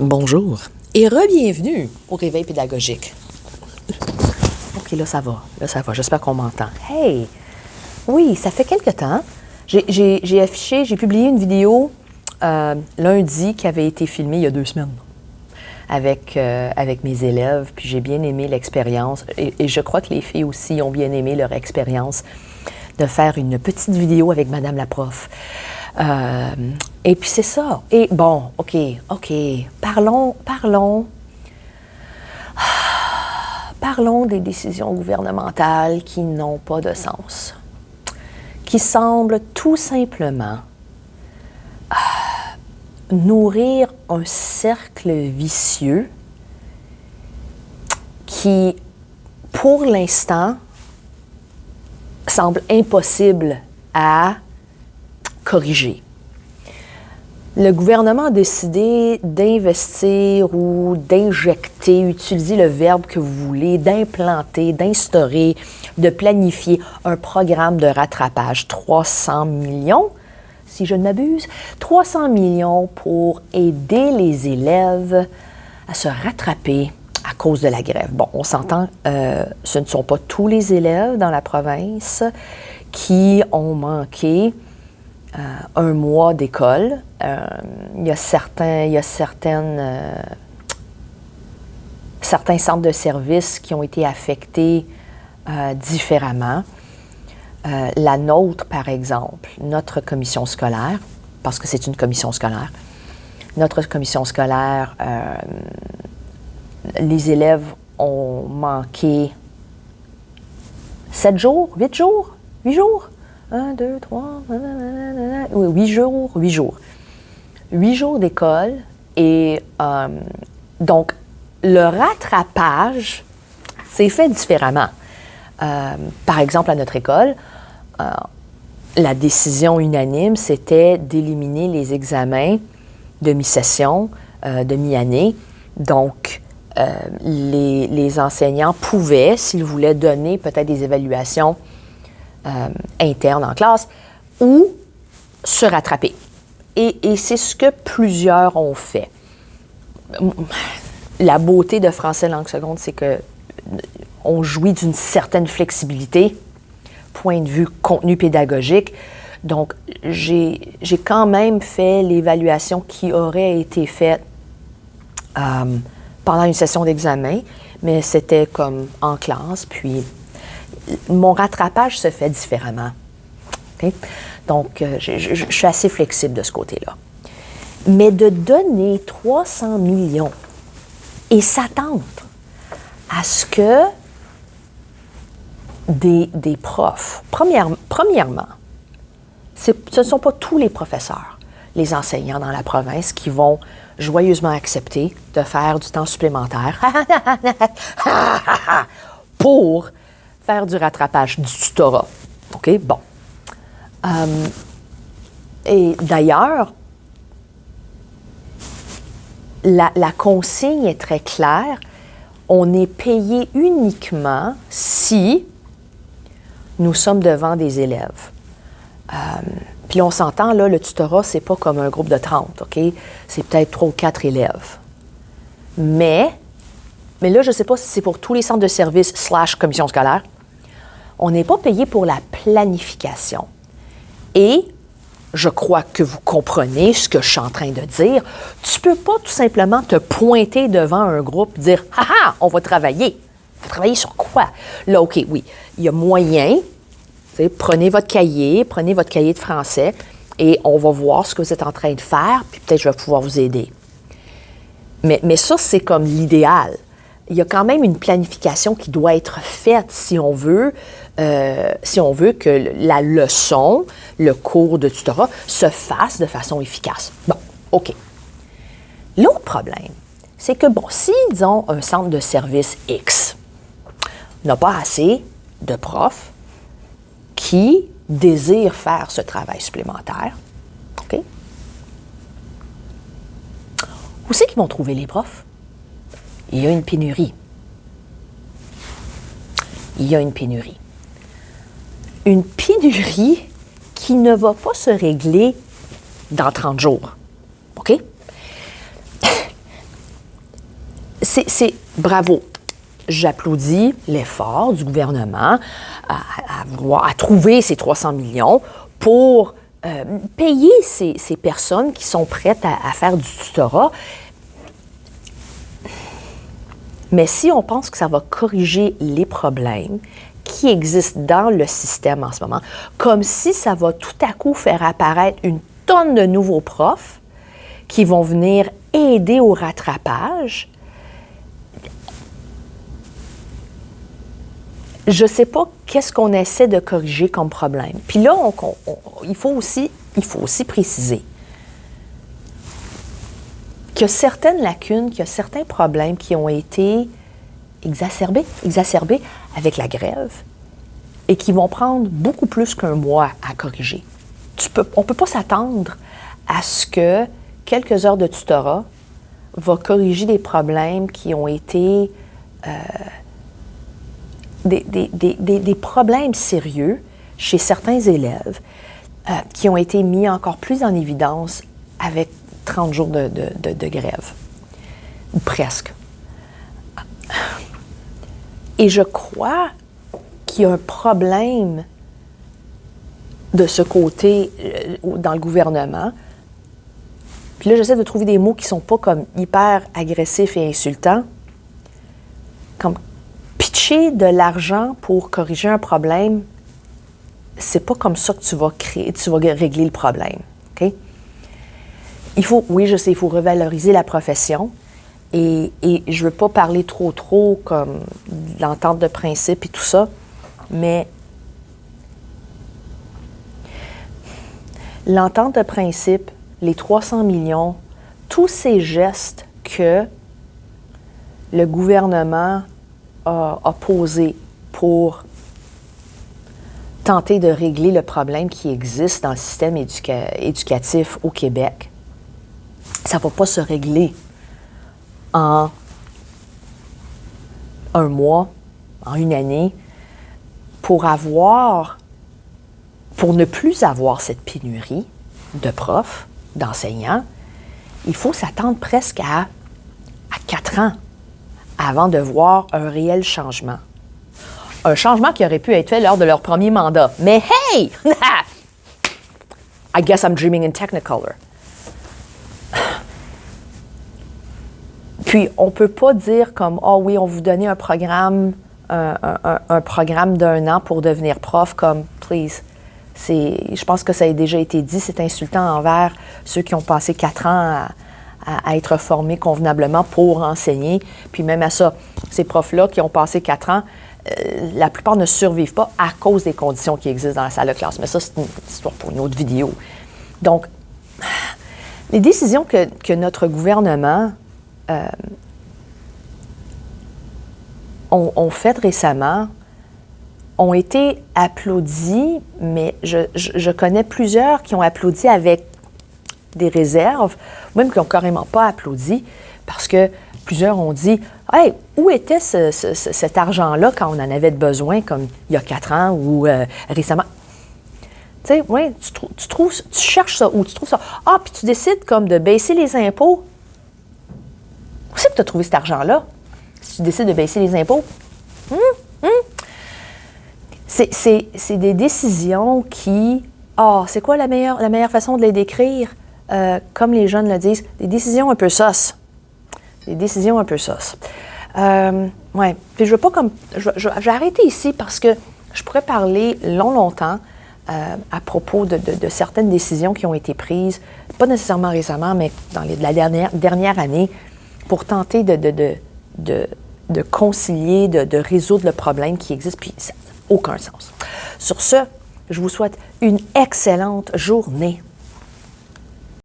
Bonjour et re-bienvenue au Réveil pédagogique. OK, là ça va, j'espère qu'on m'entend. Hey! Oui, ça fait quelque temps. J'ai publié une vidéo lundi qui avait été filmée il y a 2 semaines avec mes élèves, puis j'ai bien aimé l'expérience et je crois que les filles aussi ont bien aimé leur expérience de faire une petite vidéo avec Madame la prof. Et puis c'est ça. Et bon, OK. Parlons des décisions gouvernementales qui n'ont pas de sens, qui semblent tout simplement nourrir un cercle vicieux qui, pour l'instant, semble impossible à corriger. Le gouvernement a décidé d'investir ou d'injecter, utilisez le verbe que vous voulez, d'implanter, d'instaurer, de planifier un programme de rattrapage. 300 millions, si je ne m'abuse, 300 millions pour aider les élèves à se rattraper à cause de la grève. Bon, on s'entend, ce ne sont pas tous les élèves dans la province qui ont manqué un mois d'école. Il y a certains centres de services qui ont été affectés différemment. La nôtre, par exemple, notre commission scolaire, parce que c'est une commission scolaire, notre commission scolaire, les élèves ont manqué 7 jours, 8 jours, 8 jours? 1, 2, 3, 8 jours. 8 jours d'école et donc le rattrapage s'est fait différemment. Par exemple, à notre école, la décision unanime, c'était d'éliminer les examens de mi-session, de mi-année. Donc, les enseignants pouvaient, s'ils voulaient, donner peut-être des évaluations interne en classe, ou se rattraper. Et c'est ce que plusieurs ont fait. La beauté de français langue seconde, c'est qu'on jouit d'une certaine flexibilité, point de vue contenu pédagogique. Donc, j'ai quand même fait l'évaluation qui aurait été faite pendant une session d'examen, mais c'était comme en classe, puis mon rattrapage se fait différemment. Okay? Donc, je suis assez flexible de ce côté-là. Mais de donner 300 millions et s'attendre à ce que des profs, premièrement, ce ne sont pas tous les professeurs, les enseignants dans la province qui vont joyeusement accepter de faire du temps supplémentaire pour faire du rattrapage, du tutorat. OK? Bon. Et d'ailleurs, la consigne est très claire. On est payé uniquement si nous sommes devant des élèves. Puis on s'entend, là, le tutorat, c'est pas comme un groupe de 30, OK? C'est peut-être 3 ou 4 élèves. Mais là, je ne sais pas si c'est pour tous les centres de services / commission scolaire. On n'est pas payé pour la planification. Et je crois que vous comprenez ce que je suis en train de dire. Tu ne peux pas tout simplement te pointer devant un groupe et dire « Ah ah, on va travailler ». On va travailler sur quoi? Là, OK, oui, il y a moyen. Prenez votre cahier de français et on va voir ce que vous êtes en train de faire, puis peut-être je vais pouvoir vous aider. Mais ça, c'est comme l'idéal. Il y a quand même une planification qui doit être faite si on veut que la leçon, le cours de tutorat, se fasse de façon efficace. Bon, OK. L'autre problème, c'est que, bon, si, disons, un centre de service X n'a pas assez de profs qui désirent faire ce travail supplémentaire, OK? Où c'est qu'ils vont trouver les profs? Il y a une pénurie. Une pénurie qui ne va pas se régler dans 30 jours. OK? bravo. J'applaudis l'effort du gouvernement à trouver ces 300 millions pour payer ces personnes qui sont prêtes à faire du tutorat. Mais si on pense que ça va corriger les problèmes qui existent dans le système en ce moment, comme si ça va tout à coup faire apparaître une tonne de nouveaux profs qui vont venir aider au rattrapage, je ne sais pas qu'est-ce qu'on essaie de corriger comme problème. Puis là, il faut aussi préciser qu'il y a certaines lacunes, qu'il y a certains problèmes qui ont été exacerbés avec la grève et qui vont prendre beaucoup plus qu'un mois à corriger. On ne peut pas s'attendre à ce que quelques heures de tutorat va corriger des problèmes qui ont été des problèmes sérieux chez certains élèves qui ont été mis encore plus en évidence avec 30 jours de grève, ou presque. Et je crois qu'il y a un problème de ce côté dans le gouvernement. Puis là, j'essaie de trouver des mots qui ne sont pas comme hyper agressifs et insultants, comme pitcher de l'argent pour corriger un problème, c'est pas comme ça que tu vas régler le problème. OK? Oui, je sais, il faut revaloriser la profession. Et je ne veux pas parler trop comme l'entente de principe et tout ça, mais l'entente de principe, les 300 millions, tous ces gestes que le gouvernement a posés pour tenter de régler le problème qui existe dans le système éducatif au Québec, ça ne va pas se régler en un mois, en une année, pour ne plus avoir cette pénurie de profs, d'enseignants. Il faut s'attendre presque à 4 ans avant de voir un réel changement. Un changement qui aurait pu être fait lors de leur premier mandat. Mais hey! I guess I'm dreaming in Technicolor. Puis, on ne peut pas dire comme « Ah oui, on vous donnait un programme d'1 an pour devenir prof », comme « Please ». Je pense que ça a déjà été dit, c'est insultant envers ceux qui ont passé 4 ans à être formés convenablement pour enseigner. Puis même à ça, ces profs-là qui ont passé 4 ans, la plupart ne survivent pas à cause des conditions qui existent dans la salle de classe. Mais ça, c'est une histoire pour une autre vidéo. Donc, les décisions que notre gouvernement ont faites récemment ont été applaudis, mais je connais plusieurs qui ont applaudi avec des réserves, même qui n'ont carrément pas applaudi, parce que plusieurs ont dit « Hey, où était cet argent-là quand on en avait besoin, comme il y a 4 ans ou récemment? » Tu sais, oui, tu cherches ça, ou tu trouves ça. Ah, puis tu décides comme de baisser les impôts. Où c'est que tu as trouvé cet argent-là? Si tu décides de baisser les impôts? C'est des décisions qui... c'est quoi la meilleure façon de les décrire? Comme les jeunes le disent, des décisions un peu sauce. Des décisions un peu sauce. Ouais. Puis je veux pas comme... Je vais arrêter ici parce que je pourrais parler longtemps à propos de certaines décisions qui ont été prises, pas nécessairement récemment, mais dans la dernière année, pour tenter de concilier, de résoudre le problème qui existe, puis ça n'a aucun sens. Sur ce, je vous souhaite une excellente journée.